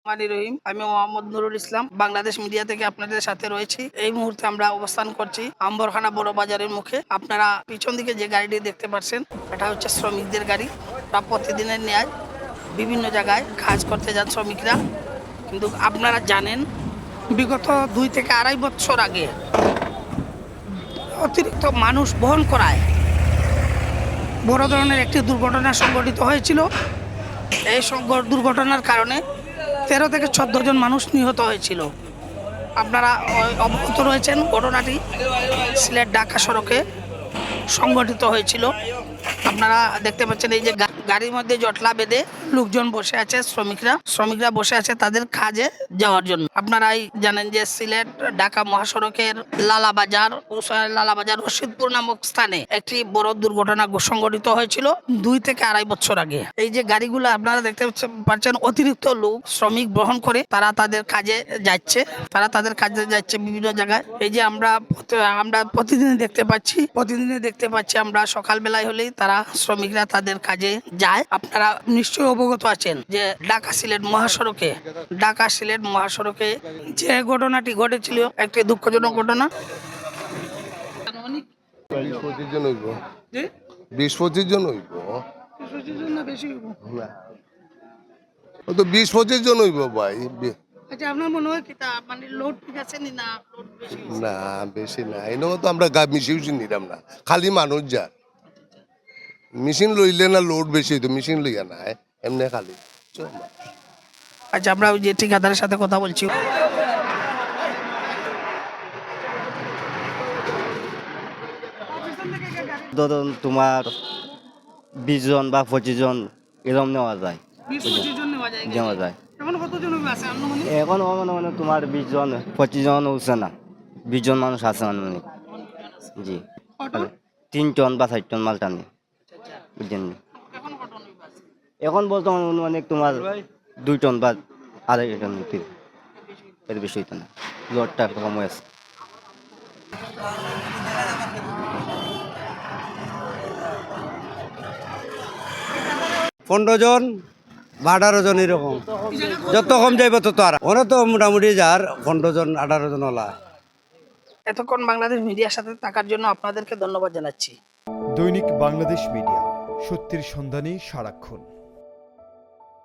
রহিম, আমি মোহাম্মদ নুরুল ইসলাম বাংলাদেশ মিডিয়া থেকে আপনাদের সাথে রয়েছি। এই মুহূর্তে আমরা অবস্থান করছি আম্বরখানা বড় বাজারের মুখে। আপনারা পিছন দিকে যে গাড়িটি দেখতে পাচ্ছেন এটা হচ্ছে শ্রমিকদের গাড়ি। তারা প্রতিদিনের ন্যায় বিভিন্ন জায়গায় কাজ করতে যান শ্রমিকরা। কিন্তু আপনারা জানেন বিগত 2 থেকে 2.5 বছর আগে অতিরিক্ত মানুষ বহন করায় বড় ধরনের একটি দুর্ঘটনা সংঘটিত হয়েছিল। এই দুর্ঘটনার কারণে 13 থেকে 14 জন মানুষ নিহত হয়েছিল। আপনারা অবগত রয়েছেন ঘটনাটি সিলেট ঢাকা সড়কে সংঘটিত হয়েছিল। আপনারা দেখতে পাচ্ছেন এই যে গাড়ির মধ্যে জটলা বেঁধে লোকজন বসে আছে, শ্রমিকরা বসে আছে তাদের কাজে যাওয়ার জন্য। আপনারাই জানেন যে সিলেট ঢাকা মহাসড়কের লালাবাজার রশিদপুর নামক স্থানে একটি বড় দুর্ঘটনা সংঘটিত হয়েছিল 2 থেকে 2.5 বছর আগে। এই যে গাড়িগুলো আপনারা দেখতে পাচ্ছেন অতিরিক্ত লোক শ্রমিক বহন করে তারা তাদের কাজে যাচ্ছে বিভিন্ন জায়গায়। এই যে আমরা প্রতিদিন দেখতে পাচ্ছি আমরা সকালবেলায় হলেই তারা শ্রমিকরা তাদের কাজে যায়। আপনারা নিশ্চয়ই অবগত আছেন যে ঢাকা সিলেট মহাসড়কে যে ঘটনাটি ঘটেছিল একটি দুঃখজনক ঘটনা। 20-25 জন হইব। 20-25 জন হইব। 20-25 জন হইব ভাই। আচ্ছা, আপনার মনে হয় কি মানে লোড ঠিক আছে না লোড বেশি? না বেশি না, এনেও তো আমরা মিশিয়ে নিলাম না, খালি মানুষ যা মেশিন লইলে না লোড বেশি হইতো, মেশিন লইয়া না এমনি খালি। আচ্ছা, আমরা ওই যে ঠিকাদারের সাথে কথা বলছি। ধরুন তোমার 20 জন বা 25 জন এরকম নেওয়া যায়। নেওয়া যায় এখন মানে তোমার 20 জন 25 জন হচ্ছে না, 20 জন মানুষ আছে আনুমানিক। জি, 3 টন বা 4 টন মাল টানে, বুঝলেন। এখন বর্তমান অনুমানিক তোমার 2 টন বা 2.5 টন এর বেশি হইতো না, লোডটা কম হয়েছে। পনেরো জন বা 18 জন এরকম, যত কম যাইব তত আর ওরা তো মোটামুটি যার 15 জন 18 জন ওলা। এতক্ষণ বাংলাদেশ মিডিয়ার সাথে থাকার জন্য আপনাদেরকে ধন্যবাদ জানাচ্ছি। দৈনিক বাংলাদেশ মিডিয়া, সত্যের সন্ধানে সারাক্ষণ।